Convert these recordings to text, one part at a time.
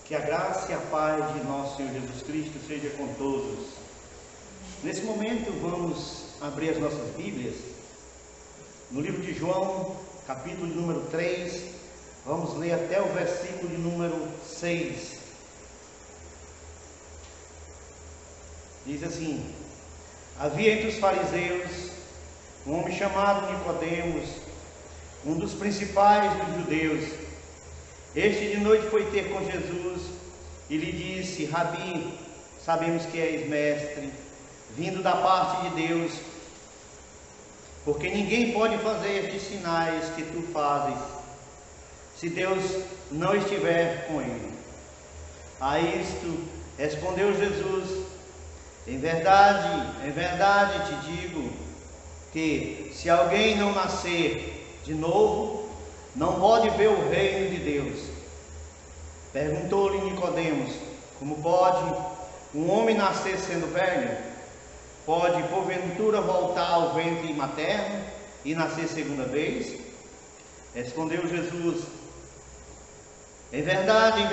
Que a graça e a paz de nosso Senhor Jesus Cristo seja com todos. Nesse momento vamos abrir as nossas Bíblias no livro de João, capítulo de número 3, vamos ler até o versículo de número 6. Diz assim: havia entre os fariseus um homem chamado Nicodemos, um dos principais dos judeus. Este de noite foi ter com Jesus e lhe disse: Rabi, sabemos que és mestre, vindo da parte de Deus, porque ninguém pode fazer estes sinais que tu fazes, se Deus não estiver com ele. A isto respondeu Jesus: em verdade te digo, que se alguém não nascer de novo, não pode ver o reino de Deus. Perguntou-lhe Nicodemos: como pode um homem nascer sendo velho? Pode porventura voltar ao ventre materno e nascer segunda vez? Respondeu Jesus: em verdade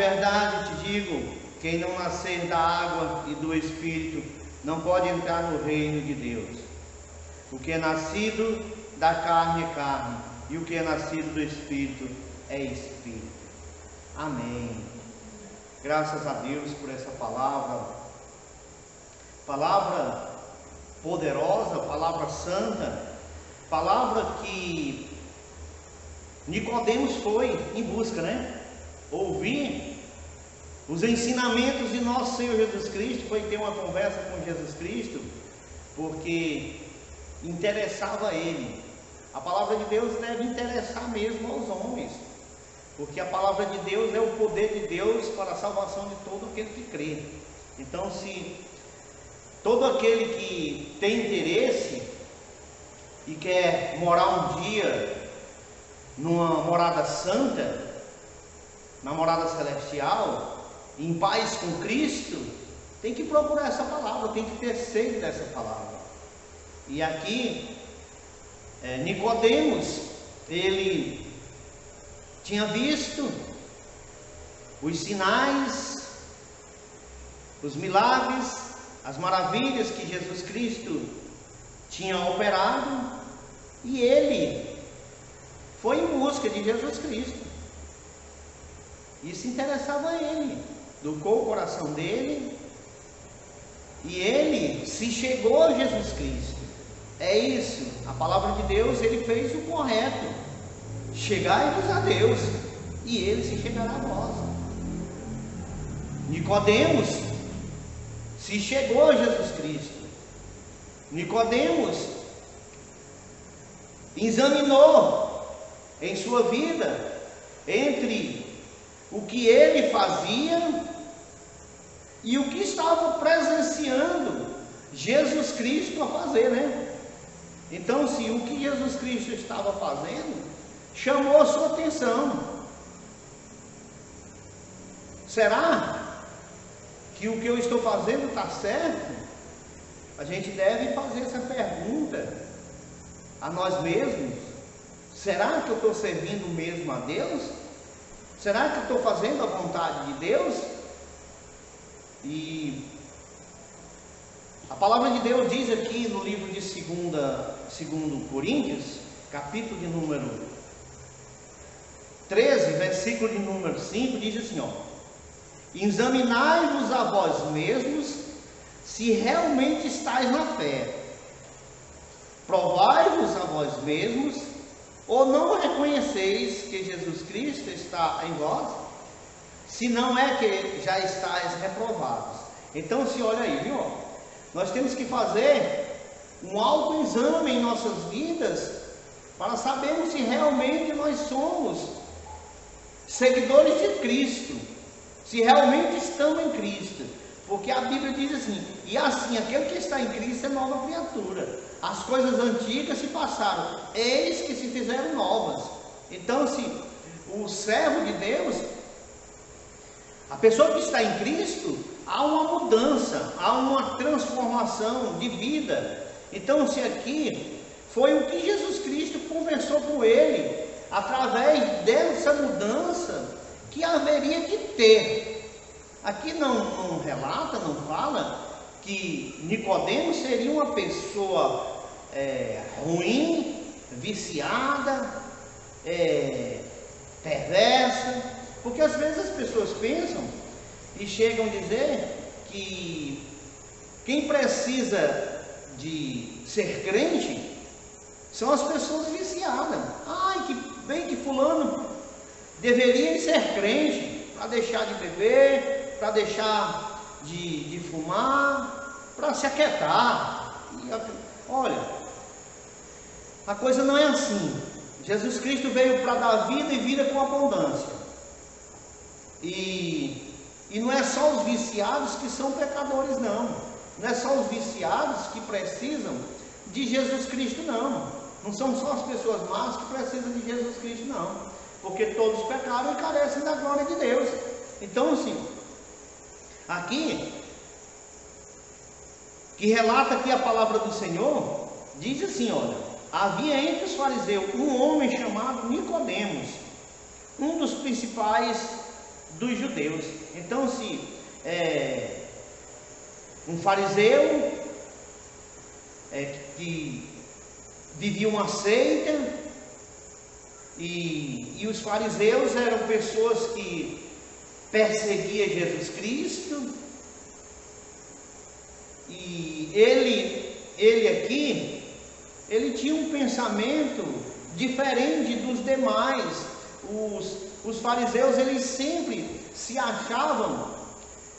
te digo, quem não nascer da água e do Espírito não pode entrar no reino de Deus. O que é nascido da carne é carne, e o que é nascido do Espírito é Espírito. Amém. Graças a Deus por essa palavra poderosa, palavra santa, palavra que Nicodemos foi em busca, ouvir os ensinamentos de nosso Senhor Jesus Cristo, foi ter uma conversa com Jesus Cristo, porque interessava a ele. A palavra de Deus deve interessar mesmo aos homens, porque a palavra de Deus é o poder de Deus para a salvação de todo aquele que crê. Então, se todo aquele que tem interesse e quer morar um dia numa morada santa, na morada celestial, em paz com Cristo, tem que procurar essa palavra, tem que ter sede dessa palavra. E aqui Nicodemos, ele tinha visto os sinais, os milagres, as maravilhas que Jesus Cristo tinha operado, e ele foi em busca de Jesus Cristo. Isso interessava a ele, tocou o coração dele, e ele se chegou a Jesus Cristo. É isso, a palavra de Deus, ele fez o correto: chegai-vos a Deus, e ele se chegará a vós. Nicodemos se chegou a Jesus Cristo. Nicodemos examinou em sua vida entre o que ele fazia e o que estava presenciando Jesus Cristo a fazer, Então, se o que Jesus Cristo estava fazendo chamou a sua atenção, será que o que eu estou fazendo está certo? A gente deve fazer essa pergunta a nós mesmos: será que eu estou servindo mesmo a Deus? Será que eu estou fazendo a vontade de Deus? E a palavra de Deus diz aqui no livro de 2 Coríntios, capítulo de número 13, versículo de número 5, diz assim: examinai-vos a vós mesmos se realmente estáis na fé. Provai-vos a vós mesmos, ou não reconheceis que Jesus Cristo está em vós, se não é que já estáis reprovados. Então, se olha aí, nós temos que fazer um autoexame em nossas vidas para sabermos se realmente nós somos seguidores de Cristo, se realmente estamos em Cristo. Porque a Bíblia diz assim: e assim, aquele que está em Cristo é nova criatura, as coisas antigas se passaram, eis que se fizeram novas. Então, se o servo de Deus, a pessoa que está em Cristo, há uma mudança, há uma transformação de vida. Então, se aqui foi o que Jesus Cristo conversou com ele, através dessa mudança que haveria de ter aqui não relata, não fala que Nicodemos seria uma pessoa ruim, viciada, perversa, porque às vezes as pessoas pensam e chegam a dizer que quem precisa de ser crente são as pessoas viciadas. Ai, que bem que fulano deveria ser crente para deixar de beber, para deixar de fumar, para se aquietar. Olha, a coisa não é assim. Jesus Cristo veio para dar vida e vida com abundância. E não é só os viciados que são pecadores, não. Não é só os viciados que precisam de Jesus Cristo, não. Não são só as pessoas más que precisam de Jesus Cristo, não. Porque todos pecaram e carecem da glória de Deus. Então, assim, aqui, que relata aqui a palavra do Senhor, diz assim, olha: havia entre os fariseus um homem chamado Nicodemos, um dos principais dos judeus. Então, se um fariseu que vivia uma seita, e os fariseus eram pessoas que perseguiam Jesus Cristo, e ele aqui, ele tinha um pensamento diferente dos demais. Os fariseus, eles sempre se achavam,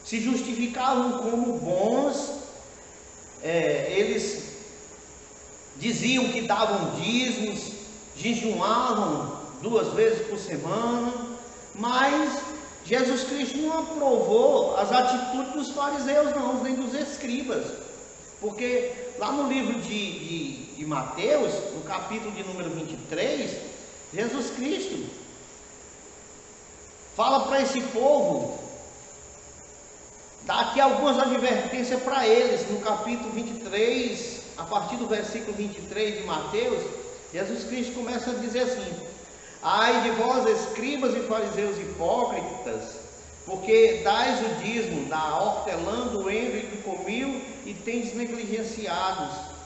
se justificavam como bons, eles diziam que davam dízimos, jejuavam 2 vezes por semana, mas Jesus Cristo não aprovou as atitudes dos fariseus, não, nem dos escribas, porque lá no livro de Mateus, no capítulo de número 23, Jesus Cristo fala para esse povo, dá aqui algumas advertências para eles. No capítulo 23, a partir do versículo 23 de Mateus, Jesus Cristo começa a dizer assim: ai de vós, escribas e fariseus hipócritas, porque dais o dízimo da hortelã, do envio e do comil, e tendes negligenciados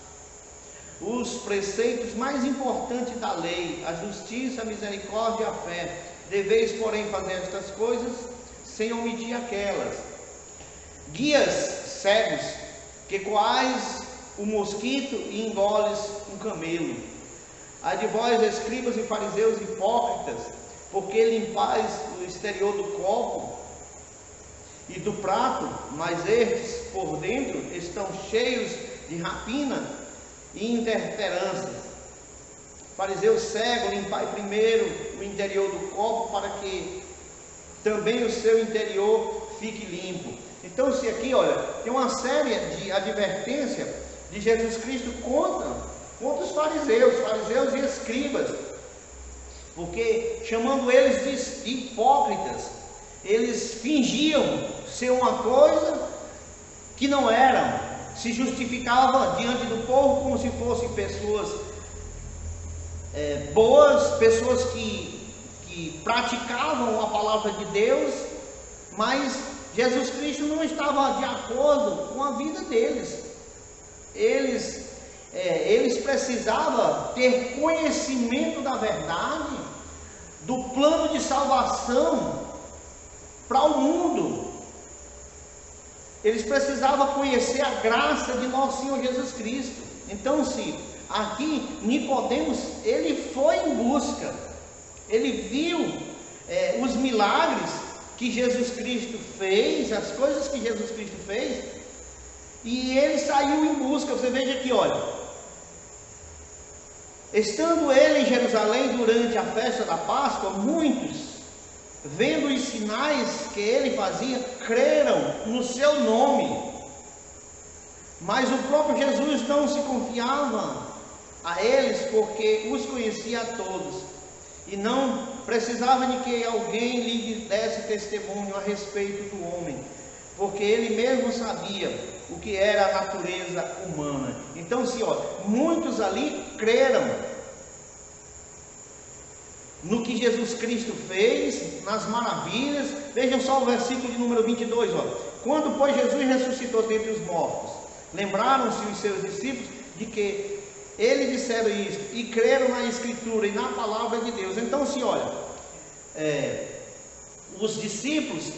os preceitos mais importantes da lei, a justiça, a misericórdia e a fé. Deveis, porém, fazer estas coisas sem omitir aquelas. Guias cegos, que coais o mosquito e engoles um camelo. Ai de vós, escribas e fariseus hipócritas, porque limpais o exterior do copo e do prato, mas estes por dentro estão cheios de rapina e interferências. Fariseu cego, limpai primeiro o interior do copo, para que também o seu interior fique limpo. Então, se aqui, olha, tem uma série de advertências de Jesus Cristo contra os fariseus e escribas, porque chamando eles de hipócritas, eles fingiam ser uma coisa que não eram, se justificavam diante do povo como se fossem pessoas boas, pessoas que praticavam a palavra de Deus, mas Jesus Cristo não estava de acordo com a vida deles. Eles precisavam ter conhecimento da verdade, do plano de salvação para o mundo. Eles precisavam conhecer a graça de nosso Senhor Jesus Cristo. Então, se aqui Nicodemos, ele foi em busca, ele viu os milagres que Jesus Cristo fez, as coisas que Jesus Cristo fez, e ele saiu em busca. Você veja aqui, olha: estando ele em Jerusalém durante a festa da Páscoa, muitos, vendo os sinais que ele fazia, creram no seu nome. Mas o próprio Jesus não se confiava a eles, porque os conhecia a todos, e não precisava de que alguém lhe desse testemunho a respeito do homem, porque ele mesmo sabia o que era a natureza humana. Então, muitos ali creram. no que Jesus Cristo fez, nas maravilhas. Vejam só o versículo de número 22, ó. Quando, pois, Jesus ressuscitou dentre os mortos, lembraram-se os seus discípulos de que ele disseram isso, e creram na Escritura e na palavra de Deus. Então, se olha, os discípulos,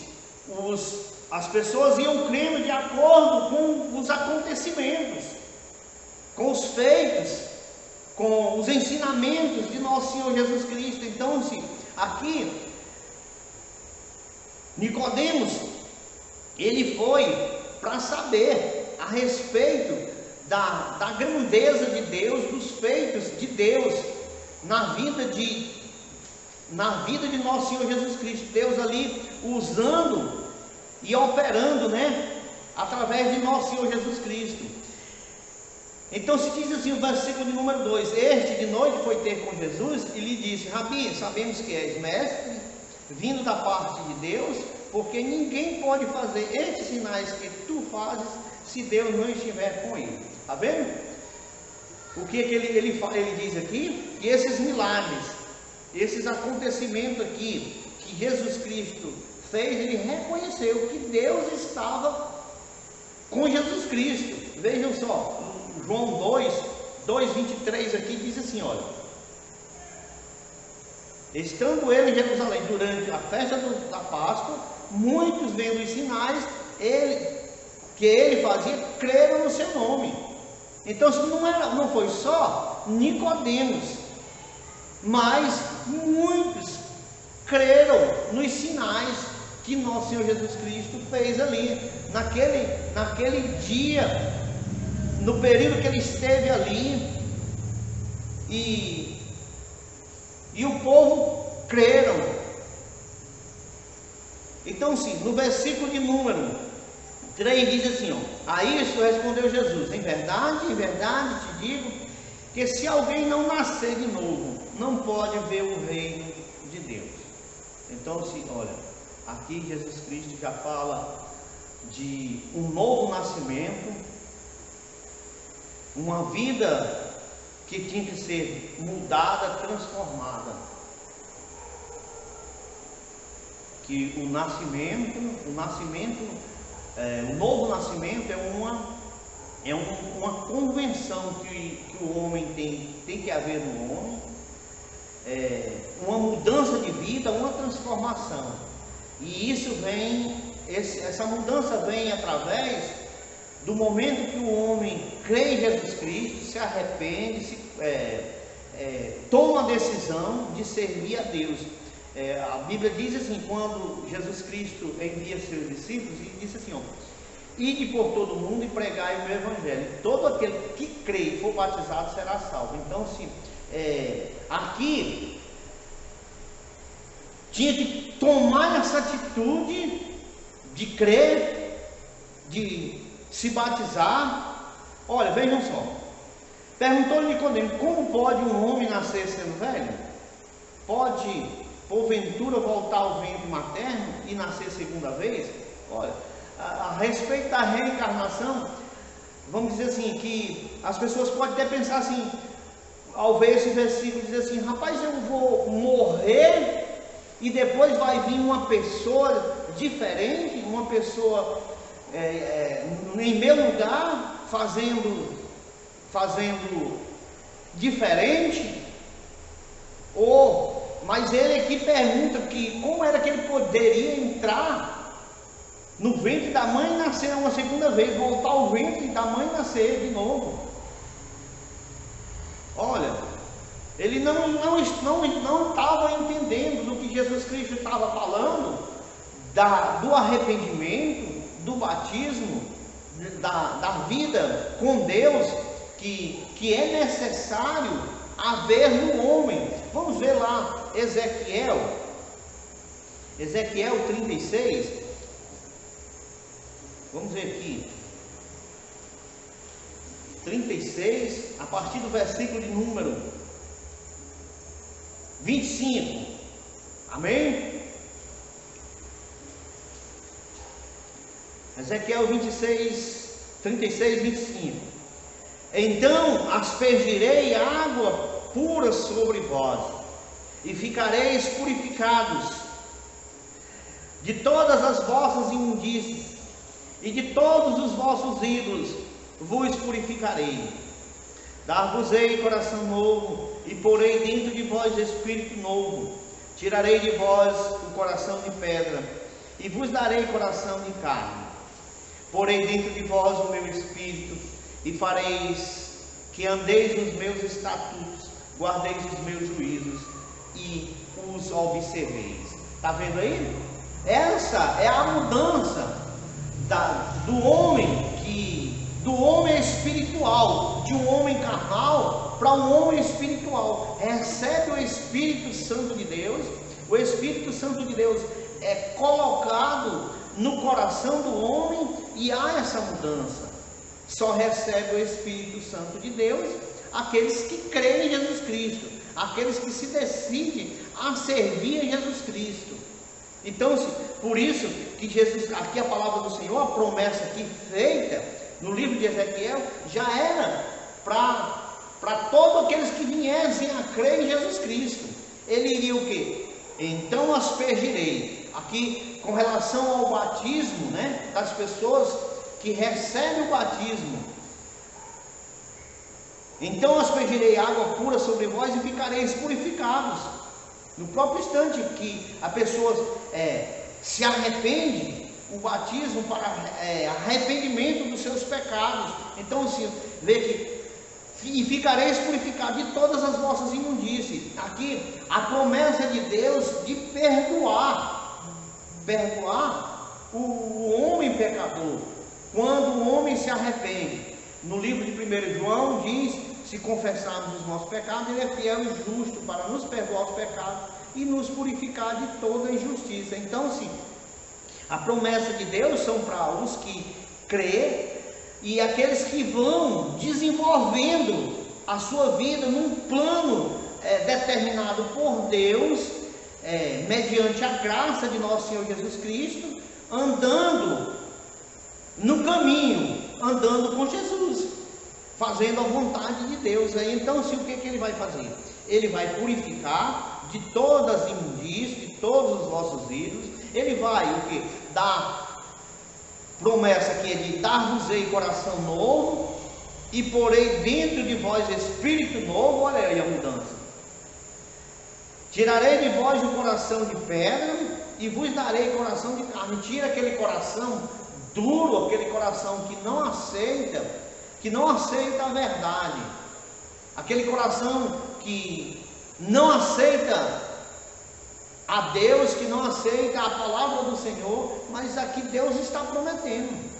as pessoas iam crendo de acordo com os acontecimentos, com os feitos, com os ensinamentos de nosso Senhor Jesus Cristo. Então, se aqui Nicodemos, ele foi para saber a respeito da grandeza de Deus, dos feitos de Deus na vida de nosso Senhor Jesus Cristo. Deus ali usando e operando, né, através de nosso Senhor Jesus Cristo. Então se diz assim o versículo de número 2: este de noite foi ter com Jesus e lhe disse: Rabi, sabemos que és mestre, vindo da parte de Deus, porque ninguém pode fazer estes sinais que tu fazes se Deus não estiver com ele. Está vendo? O que ele diz aqui? Que esses milagres, esses acontecimentos aqui que Jesus Cristo fez, ele reconheceu que Deus estava com Jesus Cristo. Vejam só, João 2:23 aqui diz assim, olha: estando ele em Jerusalém durante a festa da Páscoa, muitos vendo os sinais que ele fazia, creram no seu nome. Então não foi só Nicodemos, mas muitos creram nos sinais que nosso Senhor Jesus Cristo fez ali, naquele dia, no período que ele esteve ali, e o povo creram. Então sim, no versículo de número 3 diz assim, ó: a isso respondeu Jesus: em verdade te digo, que se alguém não nascer de novo, não pode ver o reino de Deus. Então, se olha, aqui Jesus Cristo já fala de um novo nascimento, uma vida que tinha que ser mudada, transformada. Que o novo nascimento é uma convenção que o homem tem que haver no homem, uma mudança de vida, uma transformação. E isso essa mudança vem através do momento que o homem crê em Jesus Cristo, se arrepende, toma a decisão de servir a Deus. A Bíblia diz assim, quando Jesus Cristo envia seus discípulos, ele diz assim, ó: ide por todo mundo e pregai o meu evangelho, todo aquele que crê e for batizado será salvo. Então, aqui tinha que tomar essa atitude de crer, de se batizar. Olha, vejam só, perguntou-lhe Nicodemo: como pode um homem nascer sendo velho? Pode porventura voltar ao ventre materno e nascer segunda vez? Olha, a respeito da reencarnação, vamos dizer assim, que as pessoas podem até pensar assim, ao ver esse versículo, dizer assim: rapaz, eu vou morrer e depois vai vir uma pessoa diferente, uma pessoa em meu lugar, fazendo diferente. Mas ele aqui pergunta que como era que ele poderia entrar no ventre da mãe e nascer uma segunda vez, voltar ao ventre da mãe e nascer de novo. Olha, ele não estava entendendo do que Jesus Cristo estava falando, do arrependimento, do batismo, da vida com Deus, que é necessário haver no homem. Vamos ver lá Ezequiel 36. Vamos ver aqui 36, a partir do versículo de número 25. Amém? Ezequiel 36, 25. Então aspergirei água pura sobre vós, e ficareis purificados. De todas as vossas imundícies e de todos os vossos ídolos vos purificarei. Dar-vos-ei coração novo, e porei dentro de vós espírito novo. Tirarei de vós o coração de pedra, e vos darei coração de carne. Porei dentro de vós o meu espírito, e fareis que andeis nos meus estatutos, guardeis os meus juízos, e os observeis. Está vendo aí? Essa é a mudança do homem espiritual, de um homem carnal para um homem espiritual. Recebe o Espírito Santo de Deus. O Espírito Santo de Deus é colocado no coração do homem e há essa mudança. Só recebe o Espírito Santo de Deus aqueles que creem em Jesus Cristo, aqueles que se decidem a servir a Jesus Cristo. Então, por isso que Jesus, aqui a palavra do Senhor, a promessa aqui feita no livro de Ezequiel, já era para todos aqueles que viessem a crer em Jesus Cristo. Ele iria o quê? Então aspergirei. Aqui com relação ao batismo, né, das pessoas que recebem o batismo. Então aspergirei água pura sobre vós e ficareis purificados. No próprio instante que a pessoa se arrepende, o batismo para arrependimento dos seus pecados. Então se vê que e ficareis purificados de todas as vossas imundícies. Aqui a promessa de Deus de perdoar o homem pecador, quando o homem se arrepende. No livro de 1 João diz: se confessarmos os nossos pecados, Ele é fiel e justo para nos perdoar os pecados e nos purificar de toda injustiça. Então, sim, a promessa de Deus são para os que crêem e aqueles que vão desenvolvendo a sua vida num plano determinado por Deus, mediante a graça de nosso Senhor Jesus Cristo, andando no caminho, andando com Jesus, fazendo a vontade de Deus. Então, o que ele vai fazer? Ele vai purificar de todas as imundícies, de todos os vossos ídolos. Ele vai dar promessa que é de dar-vos-ei coração novo, e porei dentro de vós espírito novo. Olha aí a mudança. Tirarei de vós o coração de pedra e vos darei coração de carne. Tira aquele coração duro, aquele coração que não aceita a verdade, aquele coração que não aceita a Deus, que não aceita a palavra do Senhor, mas aqui Deus está prometendo.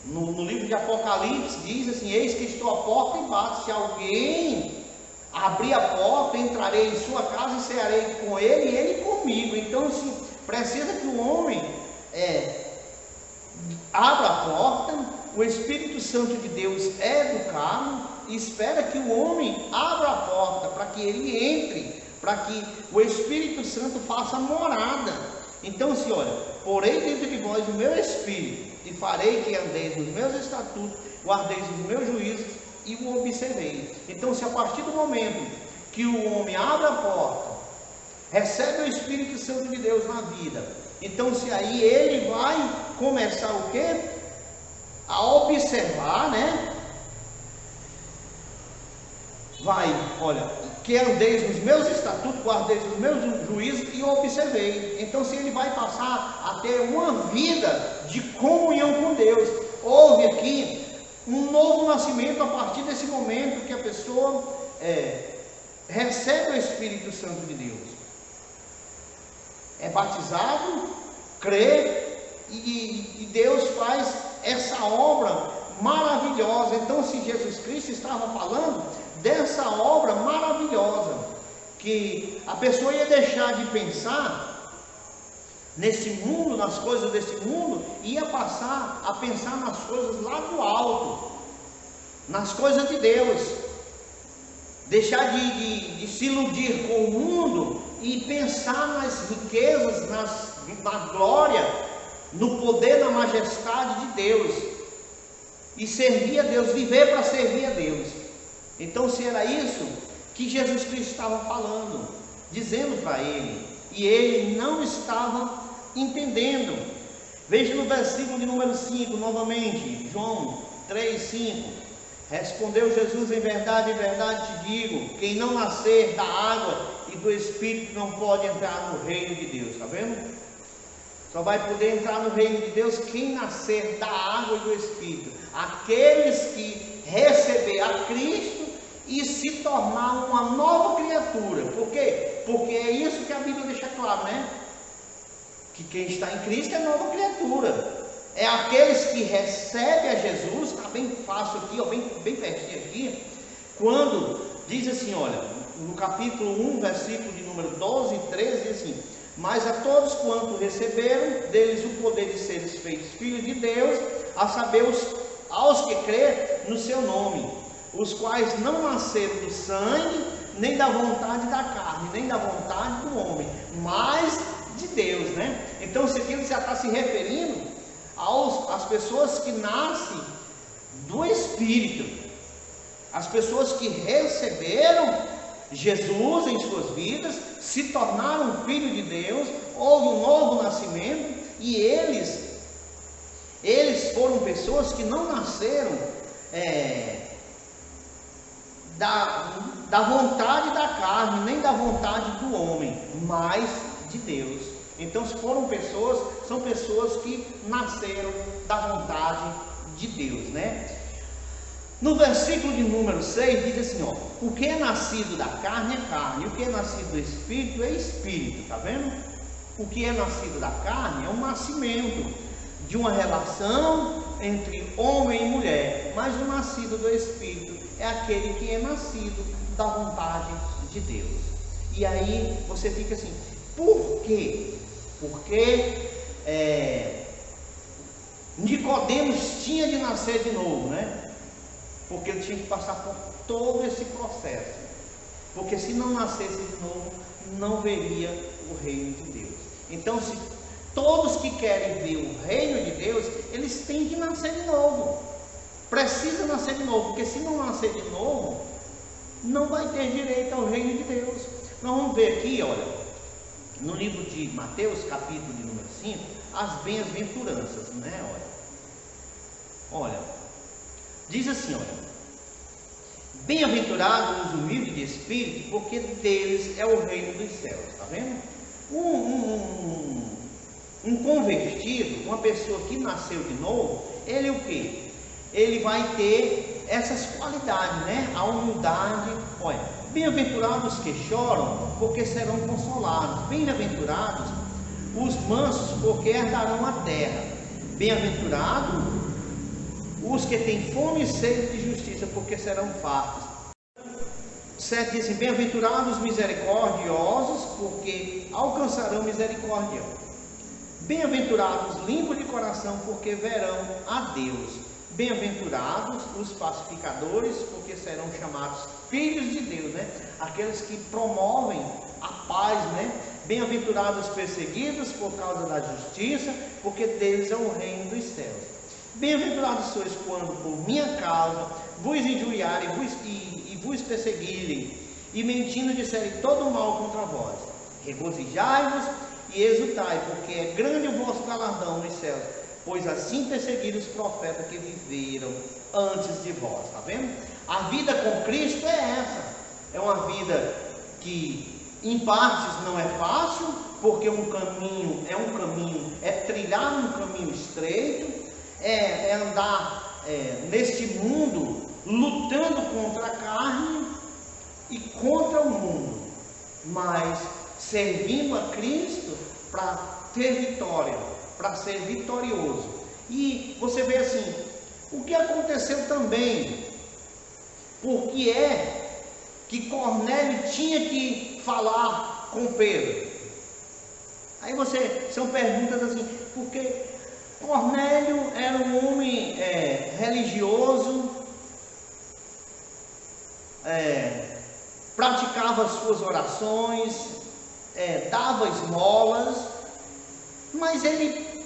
No livro de Apocalipse diz assim: eis que estou à porta e bato, se alguém abrir a porta, entrarei em sua casa e cearei com ele e ele comigo. Então, precisa que o homem abra a porta. O Espírito Santo de Deus é educado e espera que o homem abra a porta para que ele entre, para que o Espírito Santo faça morada. Então, olha, porei dentro de vós o meu Espírito e farei que andeis nos meus estatutos, guardeis os meus juízos e o observei. Então, a partir do momento que o homem abre a porta, recebe o Espírito Santo de Deus na vida, então aí ele vai começar o quê? A observar, né? Olha, que andeis nos meus estatutos, guardeis os meus juízos e observei. Então, ele vai passar a ter uma vida de comunhão com Deus. Houve aqui um novo nascimento a partir desse momento que a pessoa recebe o Espírito Santo de Deus. É batizado, crê, e Deus faz essa obra maravilhosa. Então, Jesus Cristo estava falando dessa obra maravilhosa, que a pessoa ia deixar de pensar nesse mundo, nas coisas desse mundo, e ia passar a pensar nas coisas lá do alto, nas coisas de Deus. Deixar de se iludir com o mundo e pensar nas riquezas, na glória, no poder, na majestade de Deus, e servir a Deus, viver para servir a Deus. Então, se era isso que Jesus Cristo estava falando, dizendo para ele, e ele não estava entendendo. Veja no versículo de número 5, novamente, João 3:5. Respondeu Jesus: em verdade te digo, quem não nascer da água e do Espírito não pode entrar no reino de Deus. Está vendo? Só vai poder entrar no reino de Deus quem nascer da água e do Espírito. Aqueles que receber a Cristo e se tornar uma nova criatura. Por quê? Porque é isso que a Bíblia deixa claro, né? Que quem está em Cristo é nova criatura. É aqueles que recebem a Jesus. Está bem fácil aqui, ó, bem pertinho aqui. Quando diz assim, olha, no capítulo 1, versículo de número 12 e 13, diz assim: mas a todos quanto receberam deles o poder de serem feitos filhos de Deus, a saber, aos que crêem no seu nome, os quais não nasceram do sangue, nem da vontade da carne, nem da vontade do homem, mas de Deus, né? Então isso aqui ele já está se referindo às pessoas que nascem do Espírito, as pessoas que receberam Jesus em suas vidas, se tornaram filhos de Deus, houve um novo nascimento, e eles foram pessoas que não nasceram da vontade da carne, nem da vontade do homem, mas de Deus. Então são pessoas que nasceram da vontade de Deus, né? No versículo de número 6 diz assim, ó: o que é nascido da carne é carne, e o que é nascido do Espírito é Espírito. Tá vendo? O que é nascido da carne é um nascimento de uma relação entre homem e mulher, mas o nascido do Espírito é aquele que é nascido da vontade de Deus. E aí você fica assim, por quê? Porque Nicodemos tinha de nascer de novo, né? Porque ele tinha que passar por todo esse processo, porque se não nascesse de novo, não veria o reino de Deus. Então, se todos que querem ver o reino de Deus, eles têm que nascer de novo, precisa nascer de novo, porque se não nascer de novo, não vai ter direito ao reino de Deus. Nós vamos ver aqui, olha, no livro de Mateus, capítulo de número 5, as bem-aventuranças, né? Olha, diz assim, olha: bem-aventurados os humildes de espírito, porque deles é o reino dos céus. Está vendo? Um convertido, uma pessoa que nasceu de novo, ele o quê? Ele vai ter essas qualidades, né? A humildade. Olha, bem-aventurados que choram, porque serão consolados. Bem-aventurados os mansos, porque herdarão a terra. Bem-aventurados os que têm fome e sede de justiça, porque serão fartos. 7 diz assim: bem-aventurados os misericordiosos, porque alcançarão misericórdia. Bem-aventurados os limpos de coração, porque verão a Deus. Bem-aventurados os pacificadores, porque serão chamados filhos de Deus, né? Aqueles que promovem a paz, né? Bem-aventurados os perseguidos por causa da justiça, porque deles é o reino dos céus. Bem-aventurados sois quando por minha causa vos injuriarem e vos perseguirem, e mentindo disserem todo mal contra vós. Regozijai-vos e exultai, porque é grande o vosso galardão nos céus, pois assim perseguiram os profetas que viveram antes de vós. Está vendo? A vida com Cristo é essa. É uma vida que em partes não é fácil, porque é trilhar um caminho estreito, é andar neste mundo lutando contra a carne e contra o mundo, mas servindo a Cristo para ter vitória, para ser vitorioso. E você vê assim, o que aconteceu também, porque é que Cornélio tinha que falar com Pedro. Aí são perguntas assim, porque Cornélio era um homem religioso, praticava as suas orações, dava esmolas, mas ele,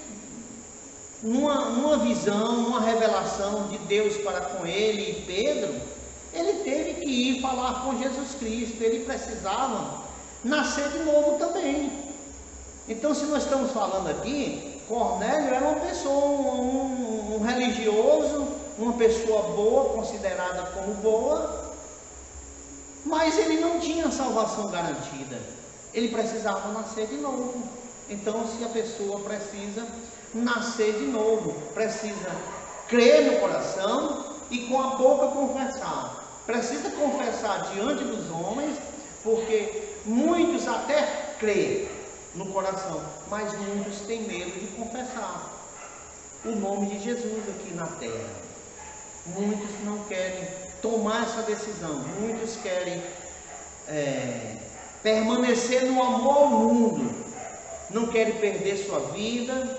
numa visão, numa revelação de Deus para com ele e Pedro, ele teve que ir falar com Jesus Cristo, ele precisava nascer de novo também. Então, se nós estamos falando aqui, Cornélio era uma pessoa, um religioso, uma pessoa boa, considerada como boa, mas ele não tinha salvação garantida, ele precisava nascer de novo. Então, se a pessoa precisa nascer de novo, precisa crer no coração e com a boca confessar, precisa confessar diante dos homens, porque muitos até creem no coração, mas muitos têm medo de confessar o nome de Jesus aqui na terra. Muitos não querem tomar essa decisão, muitos querem permanecer no amor ao mundo, não querem perder sua vida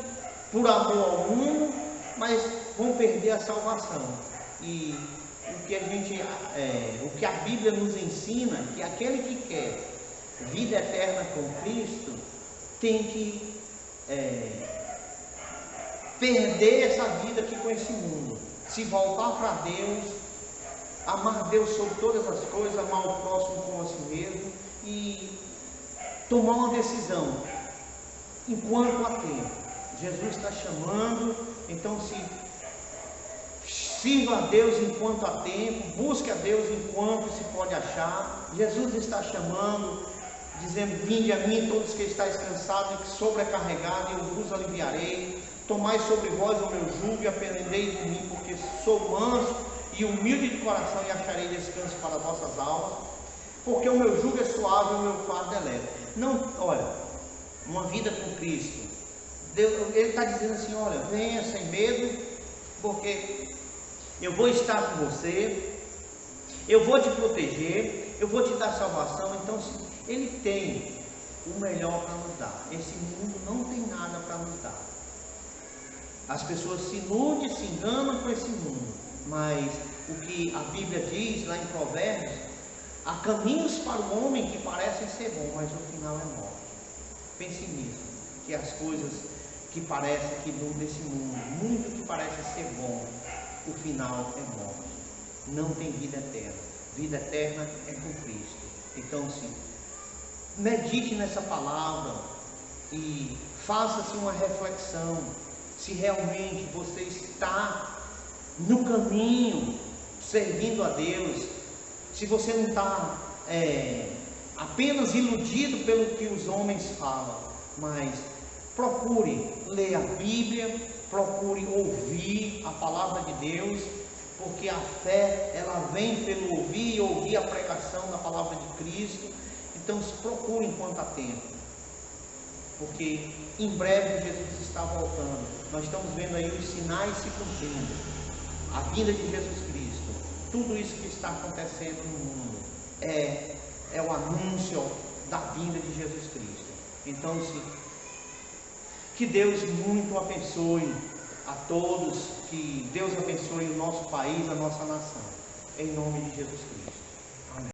por amor ao mundo, mas vão perder a salvação. E o que a Bíblia nos ensina, que aquele que quer vida eterna com Cristo tem que perder essa vida aqui com esse mundo, se voltar para Deus, amar Deus sobre todas as coisas, amar o próximo como a si mesmo e tomar uma decisão enquanto há tempo. Jesus está chamando, então sirva a Deus enquanto há tempo, busque a Deus enquanto se pode achar. Jesus está chamando, dizendo: vinde a mim todos que estáis cansados e sobrecarregados, e eu vos aliviarei. Tomai sobre vós o meu jugo e aprendei de mim, porque sou manso e humilde de coração, e acharei descanso para as vossas almas, porque o meu jugo é suave e o meu fardo é leve. Não, olha, uma vida com Cristo, Deus, Ele está dizendo assim: olha, venha sem medo, porque eu vou estar com você, eu vou te proteger, eu vou te dar salvação. Então, Ele tem o melhor para nos dar. Esse mundo não tem nada para nos dar. As pessoas se iludem, se enganam com esse mundo, mas o que a Bíblia diz lá em Provérbios: há caminhos para o homem que parecem ser bons, mas no final é morte. Pense nisso, que as coisas que parecem que vão desse mundo, muito que parece ser bom, o final é morte. Não tem vida eterna. Vida eterna é com Cristo. Então, medite nessa palavra e faça-se uma reflexão, se realmente você está no caminho, servindo a Deus, se você não está apenas iludido pelo que os homens falam, mas procure ler a Bíblia, procure ouvir a palavra de Deus, porque a fé, ela vem pelo ouvir e ouvir a pregação da palavra de Cristo. Então, procure enquanto há tempo, porque em breve Jesus está voltando. Nós estamos vendo aí os sinais se cumprindo, a vinda de Jesus Cristo. Tudo isso que está acontecendo no mundo é o anúncio da vinda de Jesus Cristo. Então, que Deus muito abençoe a todos, que Deus abençoe o nosso país, a nossa nação, em nome de Jesus Cristo.